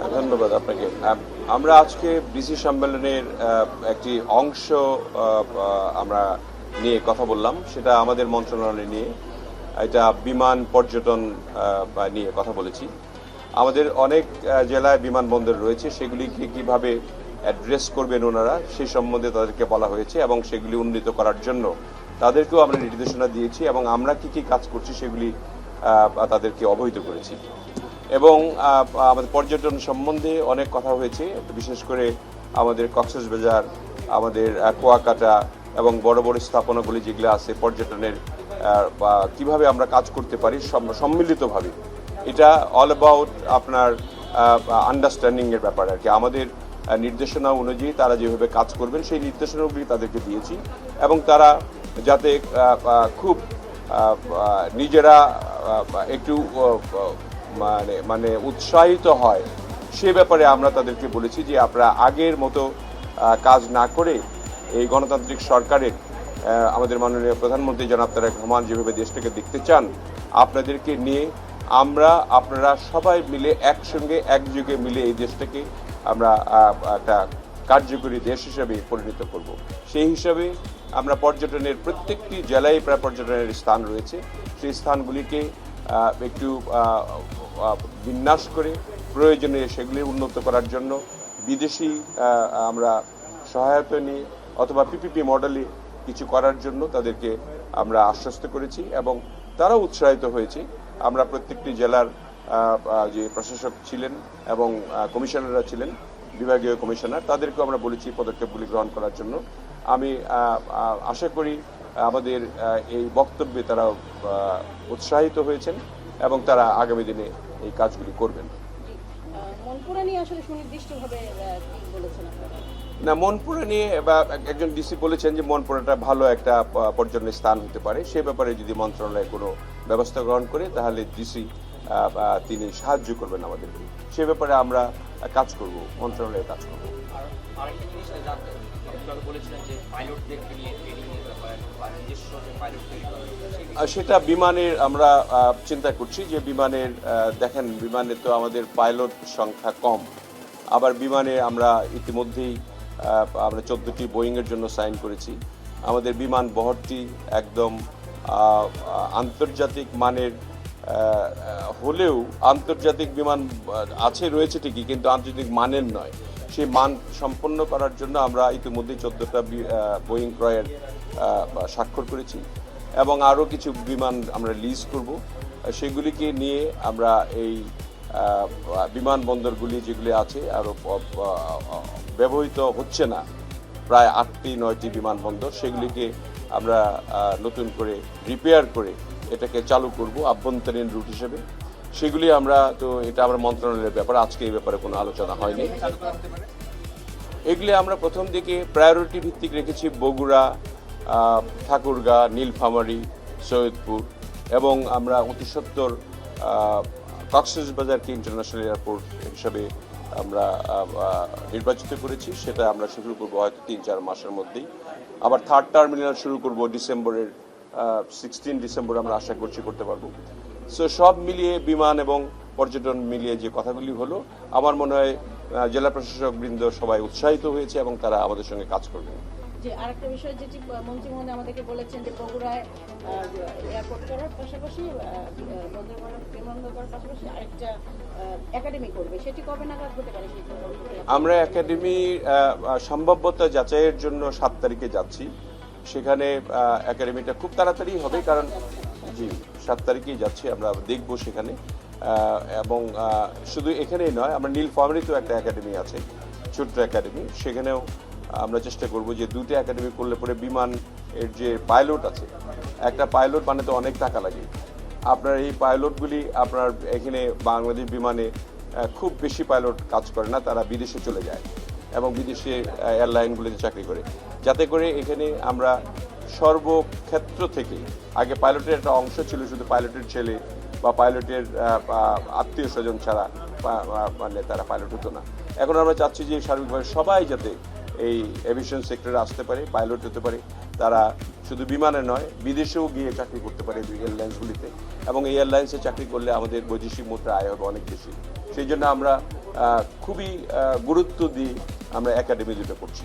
ধন্যবাদ আপনাকে। আমরা আজকে ডিসি সম্মেলনের একটি অংশ আমরা নিয়ে কথা বললাম, সেটা আমাদের মন্ত্রণালয় নিয়ে। এটা বিমান পর্যটন নিয়ে কথা বলেছি। আমাদের অনেক জেলায় বিমানবন্দর রয়েছে, সেগুলিকে কিভাবে অ্যাড্রেস করবেন ওনারা সেই সম্বন্ধে তাদেরকে বলা হয়েছে এবং সেগুলি উন্নীত করার জন্য তাদেরকেও আমরা নির্দেশনা দিয়েছি এবং আমরা কি কি কাজ করছি সেগুলি তাদেরকে অবহিত করেছি। এবং আমাদের পর্যটন সম্বন্ধে অনেক কথা হয়েছে, বিশেষ করে আমাদের কক্সবাজার, আমাদের কুয়াকাটা এবং বড় বড় স্থাপনাগুলি যেগুলো আছে পর্যটনের, কিভাবে আমরা কাজ করতে পারি সম্মিলিতভাবে। এটা অল অ্যাবাউট আপনার আন্ডারস্ট্যান্ডিং এর ব্যাপার আর কি। আমাদের নির্দেশনা অনুযায়ী তারা যেভাবে কাজ করবেন সেই নির্দেশনাগুলি তাদেরকে দিয়েছি এবং তারা যাতে খুব নিজেরা একটু মানে উৎসাহিত হয় সে ব্যাপারে আমরা তাদেরকে বলেছি যে আপনারা আগের মতো কাজ না করে এই গণতান্ত্রিক সরকারের আমাদের মাননীয় প্রধানমন্ত্রী জনাব তারেক রহমান যেভাবে দেশটাকে দেখতে চান, আপনাদেরকে নিয়ে আপনারা সবাই মিলে একসঙ্গে একযোগে মিলে এই দেশটাকে আমরা একটা কার্যকরী দেশ হিসেবে পরিণত করব। সেই হিসাবে আমরা পর্যটনের প্রত্যেকটি জেলায় প্রায় পর্যটনের স্থান রয়েছে, সেই স্থানগুলিকে একটু বিন্যাস করে প্রয়োজনে সেগুলি উন্নত করার জন্য বিদেশি আমরা সহায়তা নিয়ে অথবা পিপিপি মডেলে কিছু করার জন্য তাদেরকে আমরা আশ্বস্ত করেছি এবং তারা উৎসাহিত হয়েছে। আমরা প্রত্যেকটি জেলার যে প্রশাসক ছিলেন এবং কমিশনাররা ছিলেন, বিভাগীয় কমিশনার, তাদেরকে আমরা বলেছি পদক্ষেপগুলি গ্রহণ করার জন্য। আমি আশা করি আমাদের এই বক্তব্যে তারা উৎসাহিত হয়েছেন এবং তারা আগামী দিনে এই কাজগুলি করবেন। না, মনপুরা নিয়ে বা একজন ডিসি বলেছেন যে মনপুরাটা ভালো একটা পর্যটনের স্থান হতে পারে, সে ব্যাপারে যদি মন্ত্রণালয় কোনো ব্যবস্থা গ্রহণ করে তাহলে ডিসি তিনি সাহায্য করবেন আমাদেরকে, সে ব্যাপারে আমরা কাজ করব, মন্ত্রণালয়ে কাজ করব। সেটা বিমানের আমরা চিন্তা করছি যে বিমানের দেখেন বিমানে তো আমাদের পাইলট সংখ্যা কম, আবার বিমানে আমরা ইতিমধ্যেই আমরা 14টি বোয়িংয়ের জন্য সাইন করেছি। আমাদের বিমান বহরটি একদম আন্তর্জাতিক মানের হলেও আন্তর্জাতিক বিমান রয়েছে ঠিকই, কিন্তু আন্তর্জাতিক মানের নয়। সেই মান সম্পন্ন করার জন্য আমরা ইতিমধ্যেই 14টা বোয়িং ক্রয়ের স্বাক্ষর করেছি এবং আরও কিছু বিমান আমরা লিজ করব। সেগুলিকে নিয়ে আমরা এই বিমানবন্দরগুলি যেগুলি আছে আরও ব্যবহৃত হচ্ছে না, প্রায় 8-9টি বিমানবন্দর, সেগুলিকে আমরা নতুন করে রিপেয়ার করে এটাকে চালু করব আভ্যন্তরীণ রুট হিসেবে। সেগুলি আমরা তো এটা আমরা মন্ত্রণালয়ের ব্যাপার, আজকে এই ব্যাপারে কোনো আলোচনা হয়নি। এগুলি আমরা প্রথম দিকে প্রায়োরিটি ভিত্তিক রেখেছি বগুড়া, ঠাকুরগাঁ, নীলফামারী, সৈয়দপুর এবং আমরা অতি সত্বর কক্সবাজারকে ইন্টারন্যাশনাল এয়ারপোর্ট হিসাবে আমরা নির্বাচিত করেছি। সেটা আমরা শুরু করবো হয়তো 3-4 মাসের মধ্যেই। আবার থার্ড টার্মিনাল শুরু করব ডিসেম্বরের 16 ডিসেম্বর আমরা আশা করছি করতে পারবো। সো সব মিলিয়ে বিমান এবং পর্যটন মিলিয়ে যে কথাগুলি হলো, আমার মনে হয় জেলা প্রশাসক বৃন্দ সবাই উৎসাহিত হয়েছে এবং তারা আমাদের সঙ্গে কাজ করবেন। যে আরেকটা বিষয় যেটি মন্ত্রী মহোদয় আমাদেরকে বলেছেন যে বগুড়ায় এয়ারপোর্ট করার পাশাপাশি বিমানবন্দর করার পাশাপাশি আরেকটা একাডেমি করবে, সেটি কবে নাগাদ হতে পারে? আমরা একাডেমি সম্ভাব্যতা যাচাইয়ের জন্য 7 তারিখে যাচ্ছি। সেখানে একাডেমিটা খুব তাড়াতাড়ি হবে, কারণ 7 তারিখেই যাচ্ছি, আমরা দেখব সেখানে। এবং শুধু এখানেই নয়, আমরা নীলফামারীতেও একটা একাডেমি আছে, ছোট্ট একাডেমি, সেখানেও আমরা চেষ্টা করব যে 2টা একাডেমি করলে পরে বিমান এর যে পাইলট আছে, একটা পাইলট বানাতে অনেক টাকা লাগে। আপনার এই পাইলটগুলি আপনার এখানে বাংলাদেশ বিমানে খুব বেশি পাইলট কাজ করে না, তারা বিদেশে চলে যায় এবং বিদেশে এয়ারলাইনগুলিতে চাকরি করে, যাতে করে এখানে আমরা সর্বক্ষেত্র থেকে, আগে পাইলটের একটা অংশ ছিল শুধু পাইলটের ছেলে বা পাইলটের আত্মীয় স্বজন ছাড়া মানে তারা পাইলট হতো না। এখন আমরা চাচ্ছি যে সার্বিকভাবে সবাই যাতে এই এভিয়েশন সেক্টরে আসতে পারে, পাইলট হতে পারে, তারা শুধু বিমানে নয় বিদেশেও গিয়ে চাকরি করতে পারে এয়ারলাইন্সগুলিতে, এবং এই এয়ারলাইন্সে চাকরি করলে আমাদের বৈদেশিক মুদ্রা আয় হবে অনেক বেশি। সেই জন্য আমরা খুবই গুরুত্ব দিয়ে আমরা একাডেমি দুটো করছি।